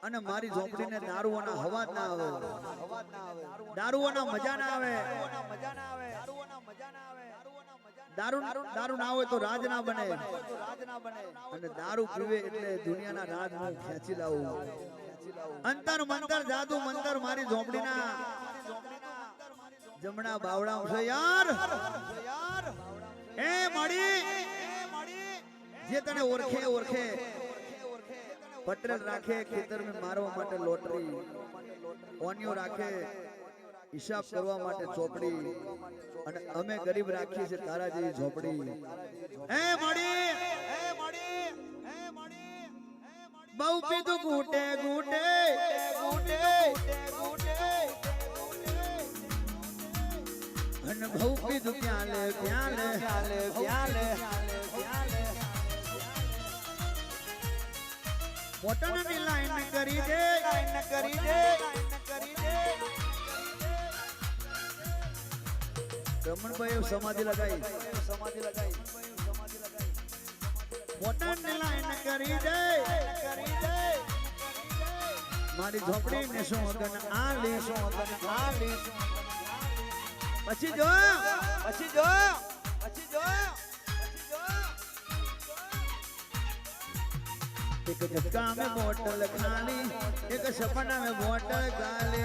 અને મારી ઝોપડીને દારૂઓના હવા ના આવે, દારૂઓના મજા ના આવે, દારૂ દારૂ ના હોય તો રાજ ના બને, અને દારૂ પીવે એટલે દુનિયાના રાજ હું ખેંચી લાવું. અંતર મંતર જાદુ મંતર મારી ઝોપડીના જમણા બાવડા છે યાર. એ મળી જે તને ઓળખે ઓળખે પટેલ રાખે ખેતર में મારવા માટે લોટરી, ઓનિયો રાખે હિસાબ કરવા માટે ચોપડી, અને અમે ગરીબ રાખીએ છે તારા જેવી ઝોપડી. એ મળી બહુ પીધું ઘૂંટે ઘૂંટે અને બહુ પીધું પ્યાલે પ્યાલે પ્યાલે મોટરની લાઈન કરી દે રમણભાઈ સમાધિ લગાઈ મોટરની લાઈન કરી દે મારી ઝોપડી ને શું અગન આ લીશું પછી જો एक झटका में बोतल खाली, एक सपना में बोतल गाले,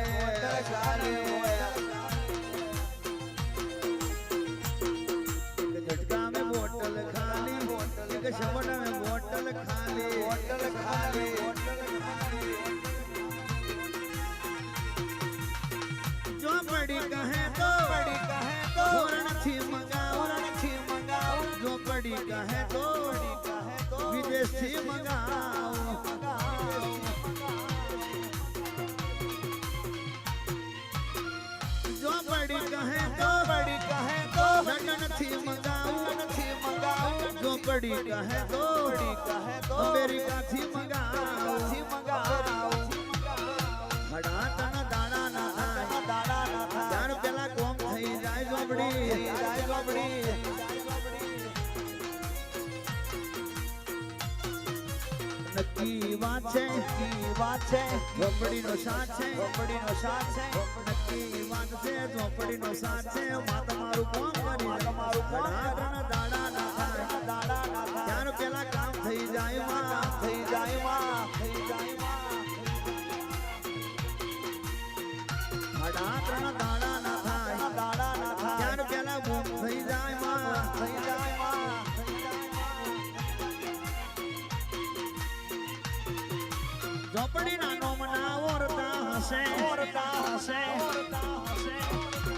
एक झटका में बोतल खाली, एक सपना में बोतल खाली, जो पड़ी कहे तो वरण थी मंगाओ, जो पड़ी कहे तो विदेश थी मंगाओ, जो बड़ी कहे तो लंदन थी मंगाओ, जो बड़ी कहे तो अमेरिका थी मंगाओ. हड़ा तना दाड़ा ना थाय पेला कोम थई जाय ઝોપડી. નક્કી વાત છે ઝોપડીનો સાથ છે, નક્કી વાત છે ઝોપડીનો સાથ છે. માં તમારું કામ કરી દાડા ના થાય ત્યાર પેલા કામ થઈ જાય માં. ત્રણ દાડા ના થાય ત્યાર પેલા બૂમ થઈ જાય માં. ઝોપડી ના નોમના ઓરતા હશે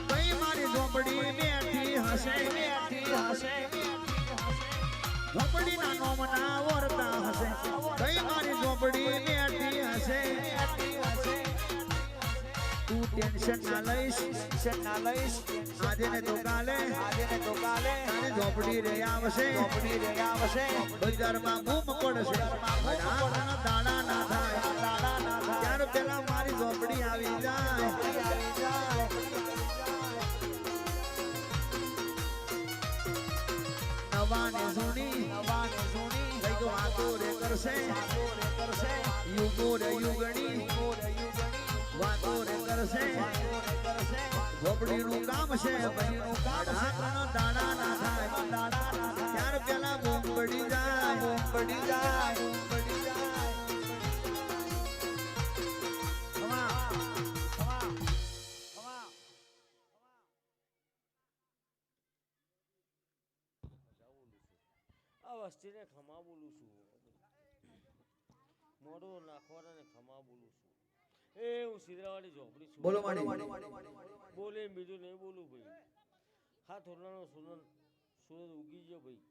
કઈ મારી ઝોપડી બેઠી હશે. ઝોપડી ના નોમના ઓરતા હશે કઈ મારી ઝોપડી બેઠી હશે. તું ટેન્શન ના લઈશ આજે ને તો કાલે તારી ઝોપડી રે આવશે. બજારમાં બૂમ પડશે દાડા ના થાય ત્યાર પેલા મારી ઝોપડી આવી જાય. નવા ને જૂની કઈક વાતો રે કરશે, યુગો રે યુગણી વાતો રે કરશે. ઝોપડીનું કામ છે દાડા ના થાય ત્યાર પેલા બૂમ પડી જાય. આ વસ્તીને ખમા બોલું છું, મોઢો નાખવાના ખમા બોલું છું. એ હું સિદ્રાવાળી ઝોપડી છું. બોલો માડી બોલે બીજું નહીં બોલું ભાઈ. હા થોડાનો સૂરજ ઉગી ગયો ભાઈ.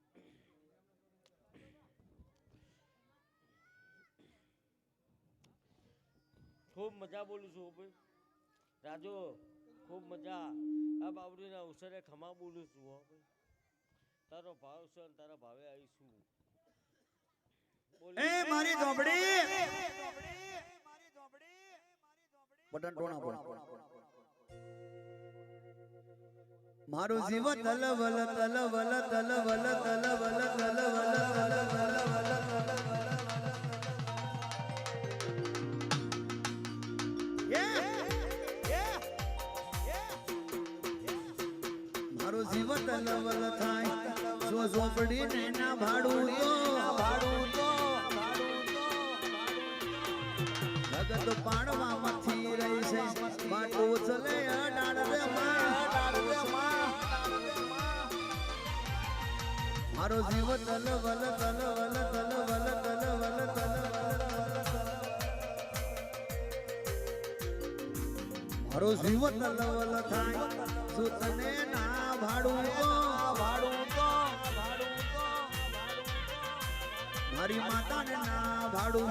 ખૂબ મજા બોલું છું ભાઈ રાજો, ખૂબ મજા. આ બાવડીના અવસરે ખમા બોલું છું હો ભાઈ. તારો ભાવ છે અને તારા ભાવે આવીશું. એ મારી ઝોપડી બટન ટોણા પર મારું જીવન તલવલ તલવલ તલવલ તલવલ તલવલ તલવલ તલવલ થાય જો ઝોપડી ને ના ભાડું તો જગત પાડવા માંથી રહી છે માટો ચલે અડાડ રે માં મારો જીવ તલવલ તલવલ તલવલ તલવલ મારો જીવ તલવલ થાય જો તને ના ભાડું તો મારી માતાને ના ભાડું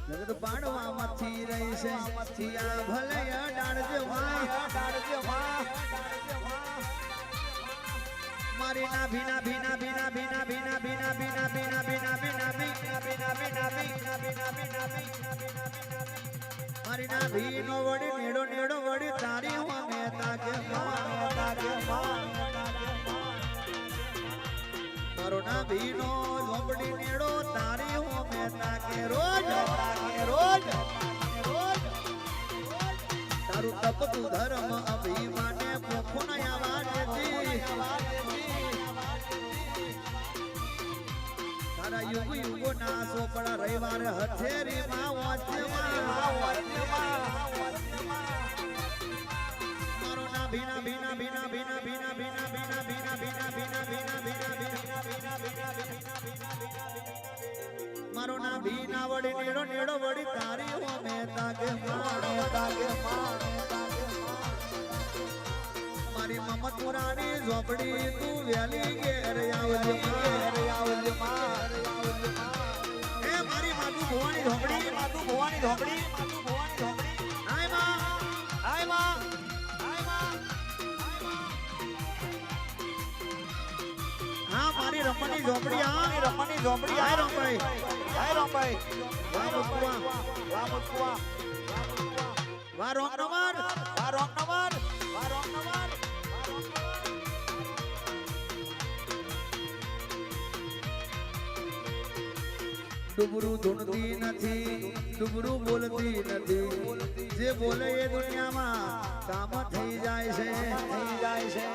જગત પાડવા માંથી રહી છે સિયા ભલે અડાડજે મારી ના ભીના ભીના ભીના ભીના ભીના ભીના ભીના ભીના ભીના ભીના ભીના ભીના ભીના ભીના મારી ના ભીનો વડી નેડો નેડો વડી તારી હું મહેતા કે મારો ના ભીનો ઝોપડી નેડો તારી હું મહેતા કે રોજ તારું તપતું ધર્મ અભિમાને પોખો ન આવાજતી તારા યુગ યુગો ના સોપડા રવિવાર હથેરી માં મારો ના ભીના ભીના ભીના ભીના ભીના ભીના ભીના ભીના ભીના ભીના ભીના મારો ના ભીના વડી નેડો નેડો વડી તારી હો મહેતા કે મારી મમતુરાની ઝોપડી તું વેલી ઘેર આવજે એ મારી માતુ ભુવાની ઝોપડી હાય માં હા મારી રમવાની ઝોપડી હાય રમભાઈ વાહ રોંગ નંબર ડુબરું ધૂણતી નથી ડુબરું બોલતી નથી જે બોલે એ દુનિયામાં કામ થઈ જાય છે